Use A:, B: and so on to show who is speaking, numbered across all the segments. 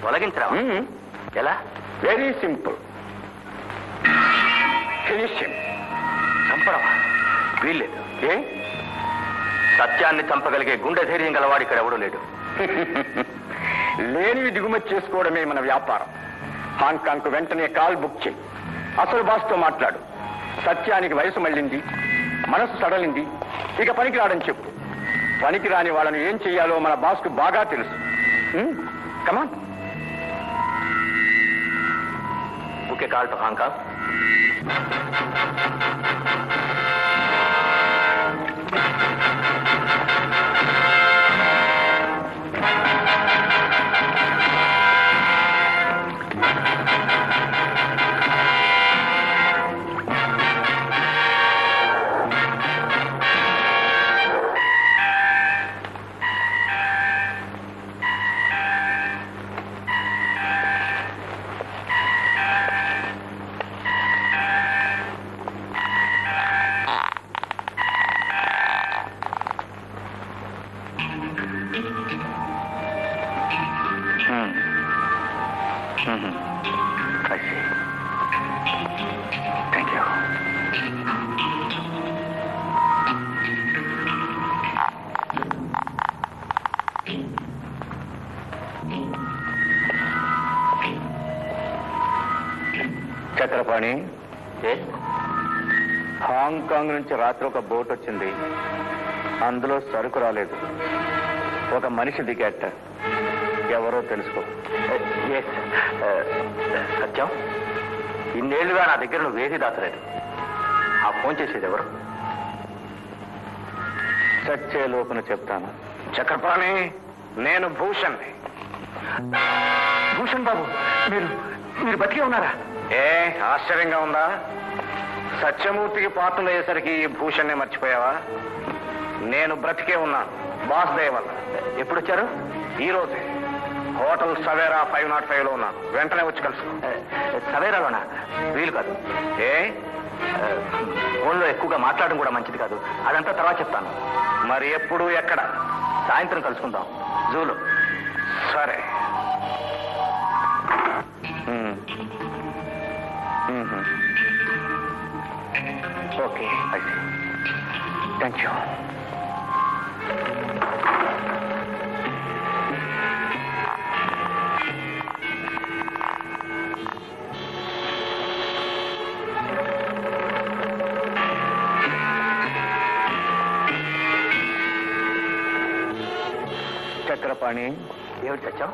A: తొలగించరా? ఎలా?
B: Very simple. Finish him.
A: చంపడమా? వీల్లేదు.
B: ఏ?
A: సత్యాన్ని చంపగలిగే గుండె ధైర్యం గలవాడు ఇక్కడ ఎవడూ లేడు.
B: లేనివి దిగుమతి చేసుకోవడమే మన వ్యాపారం. హాంకాంగ్ కు వెంటనే కాల్ బుక్ చేయి. అసలు బాస్తో మాట్లాడు. సత్యానికి వయసు మళ్ళింది, మనసు సడలింది, ఇక పనికి రాడని చెప్పు. పనికి రాని వాళ్ళని ఏం చెయ్యాలో మన బాస్కు బాగా తెలుసు. Come on.
A: Okay, call to Hong Kong. Thank you.
B: Chakrapani, Hong Kong నుంచి రాత్రి ఒక బోట్ వచ్చింది. అందులో సరుకు రాలేదు. ఒక మనిషి దిగేట. ఎవరో తెలుసుకో.
A: సత్యం, ఇన్నేళ్లుగా నా దగ్గర నువ్వు వేసి దాచలేదు. ఆ ఫోన్ చేసేది ఎవరు?
B: చచ్చే లోపున చెప్తాను.
A: చక్రపాణి,
B: నేను భూషణ్.
A: భూషణ్ బాబు, మీరు బతికే ఉన్నారా?
B: ఏ ఆశ్చర్యంగా ఉందా? సత్యమూర్తికి పాత్రలు అయ్యేసరికి ఈ భూషణ్ణే మర్చిపోయావా? నేను బ్రతికే ఉన్నాను, బాస్ దయ వల్ల.
A: ఎప్పుడు వచ్చారు?
B: ఈ రోజే. హోటల్ సవేరా 505 లో ఉన్నాను. వెంటనే వచ్చి కలుసుకో.
A: సవేరాలోనా? వీలు కాదు.
B: ఏ?
A: ఫోన్లో ఎక్కువగా మాట్లాడడం కూడా మంచిది కాదు. అదంతా తర్వాత చెప్తాను.
B: మరి ఎప్పుడు, ఎక్కడ?
A: సాయంత్రం కలుసుకుందాం, జూలో.
B: సరే. ఓకే, అయితే థ్యాంక్ యూ. చక్రపాణి,
A: ఏమిటి సత్యం?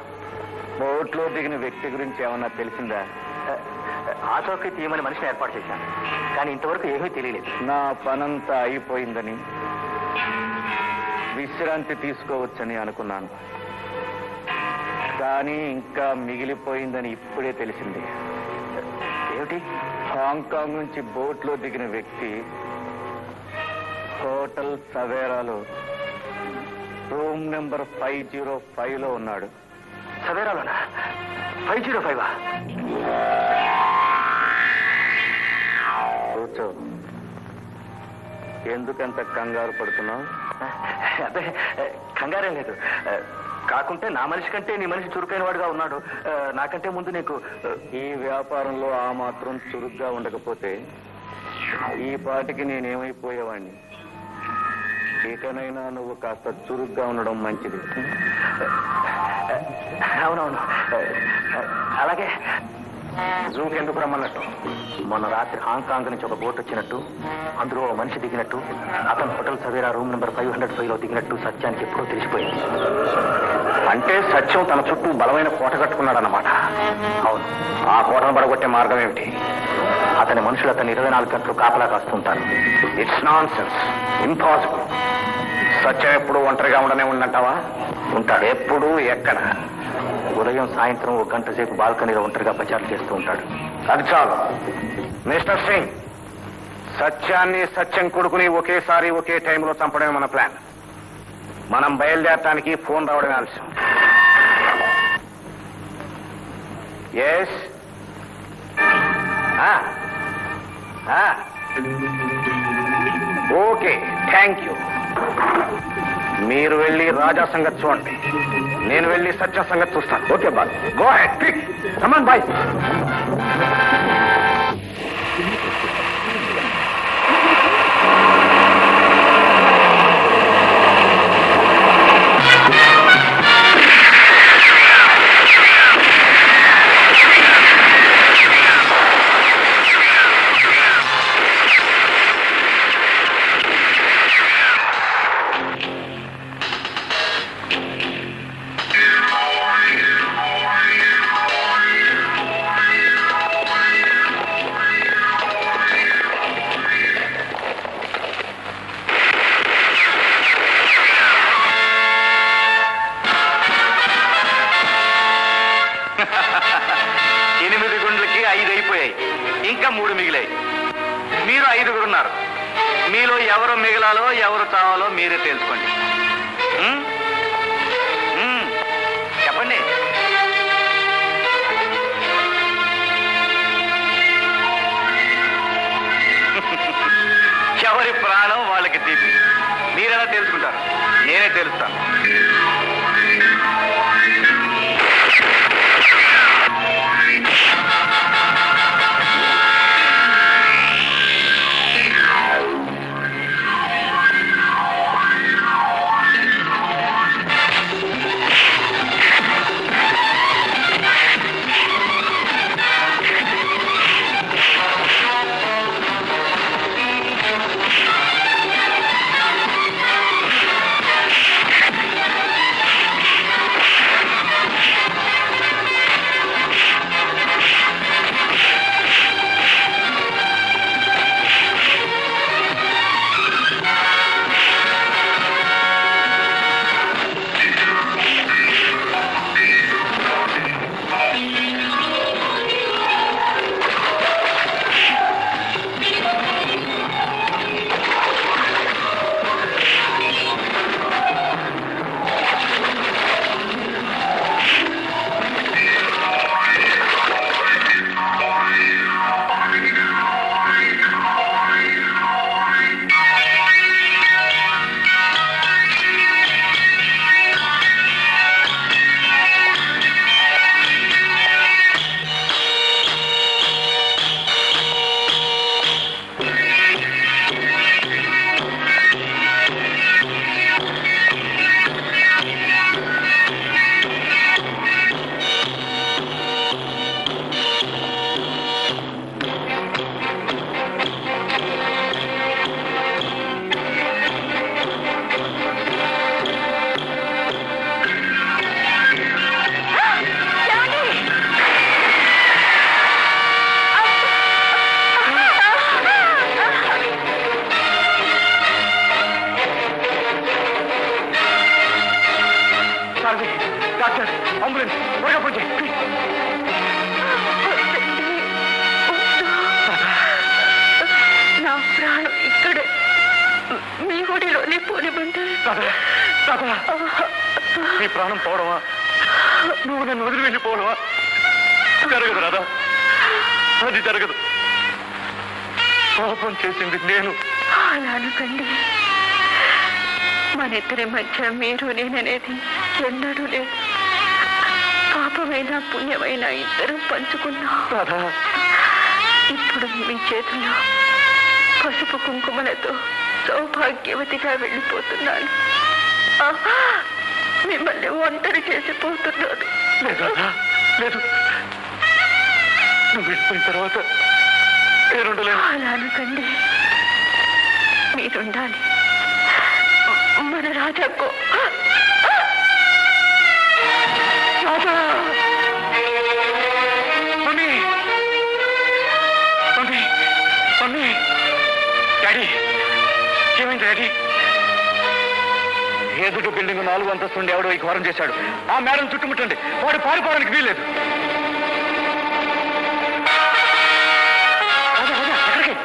B: బోట్లో దిగిన వ్యక్తి గురించి ఏమన్నా తెలిసిందా?
A: ఆటోకి తీయమని మనిషిని ఏర్పాటు చేశాను, కానీ ఇంతవరకు ఏమీ తెలియలేదు.
B: నా పనంతా అయిపోయిందని, విశ్రాంతి తీసుకోవచ్చని అనుకున్నాను. కానీ ఇంకా మిగిలిపోయిందని ఇప్పుడే తెలిసింది.
A: ఏమిటి?
B: హాంకాంగ్ నుంచి బోట్లో దిగిన వ్యక్తి హోటల్ సవేరాలో రూమ్ నెంబర్ 505 లో ఉన్నాడు.
A: సవేరాలోనా? 505?
B: కూర్చో. ఎందుకంత కంగారు పడుతున్నావు?
A: అదే, కంగారేం లేదు. కాకుంటే నా మనిషి కంటే నీ మనిషి చురుకైన వాడుగా ఉన్నాడు. నాకంటే ముందు నీకు
B: ఈ వ్యాపారంలో ఆ మాత్రం చురుగ్గా ఉండకపోతే ఈ పాటికి నేనేమైపోయేవాణ్ణి. ఇకనైనా నువ్వు కాస్త చురుగ్గా ఉండడం మంచిది.
A: అవునవును, అలాగే.
B: జూకి ఎందుకు రమ్మన్నట్టు?
A: మొన్న రాత్రి హాంకాంగ్ నుంచి ఒక బోట్ వచ్చినట్టు, అందులో ఓ మనిషి దిగినట్టు, అతను హోటల్ సవేరా రూమ్ నెంబర్ 505 లో దిగినట్టు సత్యానికి ఎప్పుడో తెలిసిపోయింది.
B: అంటే సత్యం తన చుట్టూ బలమైన కోట కట్టుకున్నాడన్నమాట.
A: అవును.
B: ఆ కోటను పడగొట్టే మార్గం ఏమిటి?
A: అతని మనుషులు అతను 24 గంటలు కాపలా కాస్తుంటారు.
B: It's nonsense, impossible. సత్యం ఎప్పుడు ఒంటరిగా ఉండనే ఉండంటావా?
A: ఉంటాడు.
B: ఎప్పుడు, ఎక్కడ?
A: ఉదయం సాయంత్రం 1 గంట సేపు బాల్కనీలో ఒంటరిగా ప్రచారం చేస్తూ ఉంటాడు.
B: అది చాలు. మిస్టర్ సింగ్, సత్యాన్ని, సత్యం కొడుకుని ఒకేసారి ఒకే టైంలో చంపడమే మన ప్లాన్. మనం బయలుదేరటానికి ఫోన్ రావడమే ఆలస్యం. ఎస్. Okay, thank you. మీరు వెళ్ళి రాజా సంగతి చూడండి, నేను వెళ్ళి సత్య సంగతి చూస్తాను. Okay boy, go ahead quick, come on boy.
A: ఇంకా 3 మిగిలాయి. మీరు 5గురున్నారు. మీలో ఎవరు మిగలాలో ఎవరు చావాలో మీరే తెలుసుకోండి. చెప్పండి. ఎవరి ప్రాణం వాళ్ళకి తీపి. మీరెలా తెలుసుకుంటారు? నేనే తెలుస్తాను.
B: నీ ప్రాణం పోవడమా? నువ్వు నన్ను వదిలి వెళ్ళిపోవడమా? జరగదు రాధా, అది జరగదు. పాపం చేసింది నేను.
C: అలా అనకండి. మన ఇద్దరి మధ్య మీరు నేననేది ఎన్నడూ లేదు. పాపమైన పుణ్యమైన ఇద్దరం పంచుకున్నాం.
B: రాధా,
C: ఇప్పుడు మీ చేతుల్లో పసుపు కుంకుమలతో సౌభాగ్యవతిగా వెళ్ళిపోతున్నాను. మిమ్మల్ని ఒంటరి చేసిపోతున్నాను.
B: లేదు, నువ్వు వెళ్ళిపోయిన తర్వాత నేనుండలేను.
C: అలా అనకండి, మీరుండాలి. మన రాజాకు
B: రాజా. మమ్మీ, మమ్మీ, మమ్మీ, డాడీ, ఏమైంది డాడీ? ఎదుటి బిల్డింగ్ 4 అంతస్తుండి ఎవడో ఈ ఘోరం చేశాడు. ఆ మేడం చుట్టుముట్టండి, వాడు పారిపోవడానికి వీల్లేదు. ఎక్కడికి?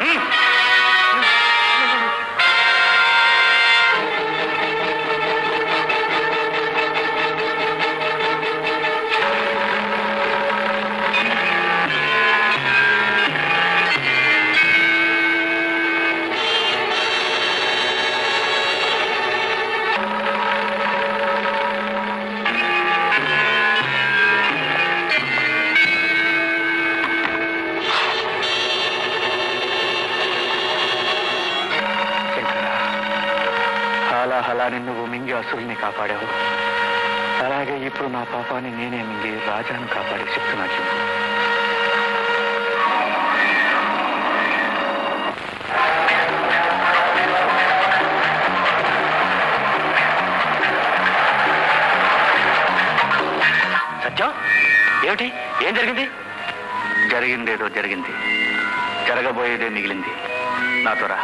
B: అసురుల్ని కాపాడావు, అలాగే ఇప్పుడు నా పాపాన్ని నేనే మింగి రాజాను కాపాడే శక్తి నాకు.
A: సత్యం, ఏమిటి? ఏం జరిగింది? జరిగిందేదో జరిగింది, జరగబోయేదే మిగిలింది. నాతో రా.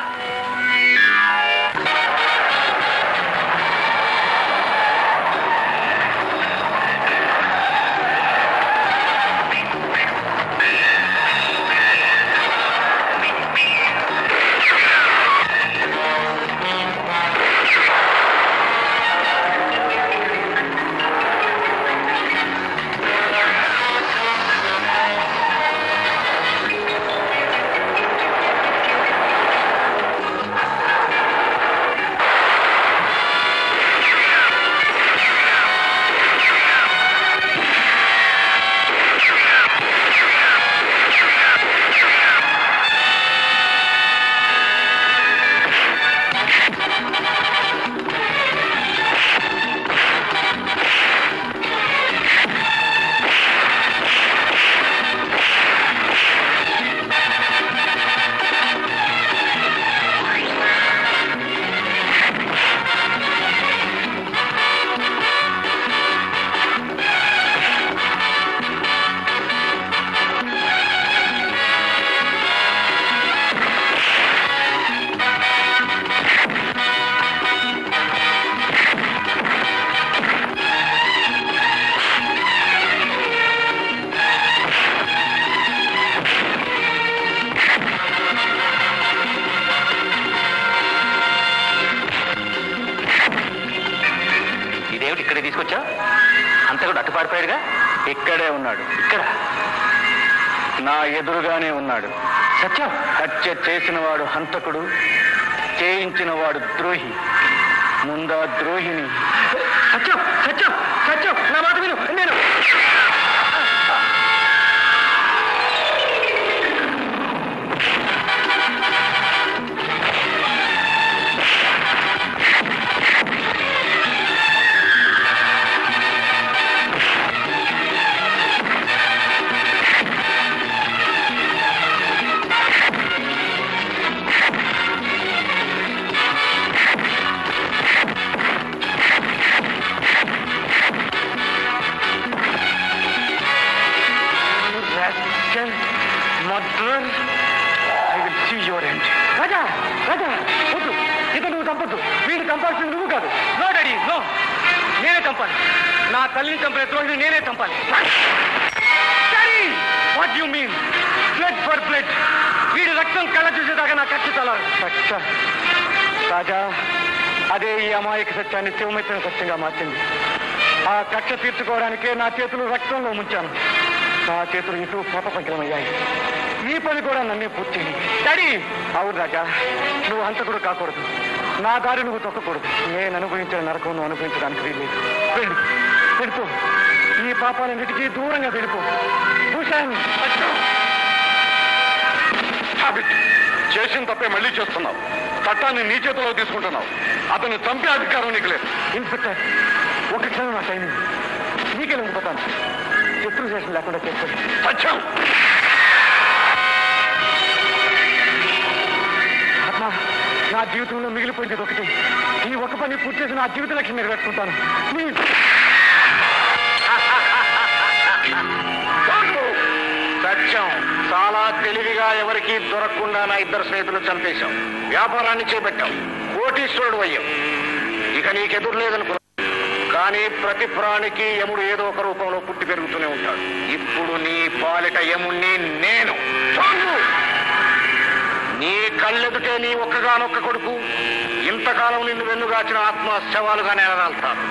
A: ఇక్కడే తీసుకొచ్చా? అంత కూడా అట్టుపారిపోయాడుగా. ఇక్కడే ఉన్నాడు. ఇక్కడ నా ఎదురుగానే ఉన్నాడు. సత్యం, హత్య చేసిన వాడు హంతకుడు, చేయించిన వాడు ద్రోహి. ముందా ద్రోహిని. సత్యం, సత్యం, సత్యం, నా మాట విను. నేను రాజా, రాజా, వద్దు. ఇది నువ్వు చంపొద్దు. వీడిని చంపాల్సింది నువ్వు కాదు. No daddy, no. నేనే చంపాలి. నా తల్లిని చంపిన ద్రోహిని నేనే చంపాలి. Daddy, what you mean? Blood for blood. వీడి రక్తం కళ్ళ చూసేదాకా నా కక్ష చాలా. కక్ష రాజా, అదే ఈ అమాయక సత్యాన్ని శివమెత్తిన సత్యంగా మార్చింది. ఆ కక్ష తీర్చుకోవడానికే నా చేతులు రక్తంలో ముంచాను. నా చేతులు ఇటు పాపపంకిలమయ్యాయి. ఈ పని కూడా నన్నే పూర్తి. డాడీ, అవును రాజా, నువ్వు హంతకుడు కాకూడదు. నా దారి నువ్వు తొక్కకూడదు. నేను అనుభవించిన నరకం నువ్వు అనుభవించడానికి వీల్లేదు. వెళ్ళు, వెళ్ళిపో. ఈ పాపాలన్నిటికీ దూరంగా వెళ్ళిపో. భూషణ్, చేసిన తప్పే మళ్ళీ చేస్తున్నావు. చట్టాన్ని నీ చేతిలో తీసుకుంటున్నావు. అతన్ని చంపే అధికారం నీకు లేదు. ఇన్స్పెక్టర్, ఒక క్షణం నా టైమింగ్. నీకే లొంగిపోతాను. శత్రు చేసిన లేకుండా చేసుకోండి. సత్యం, నా జీవితంలో మిగిలిపోయింది ఒకటి. ఈ ఒక్క పని పూర్తి చేసి నా జీవిత లక్ష్యం నెరవేర్చుకుంటాను. ప్లీజ్. సత్యం, చాలా తెలివిగా ఎవరికి దొరకకుండా నా ఇద్దరు స్నేహితులు చంపేశాం. వ్యాపారాన్ని చేపట్టాం. కోటీశ్వరుడు అయ్యాం. ఇక నీకెదురు లేదనుకున్నా. కానీ ప్రతి ప్రాణికి యముడు ఏదో ఒక రూపంలో పుట్టి పెరుగుతూనే ఉంటాడు. ఇప్పుడు నీ పాలిట యముణ్ణి నేను. నీ కళ్ళెదుటే నీ ఒక్కగానొక్క కొడుకు. ఇంతకాలం నిన్ను వెన్నుగాచిన ఆత్మ శవాలుగా నేలరాల్తాను.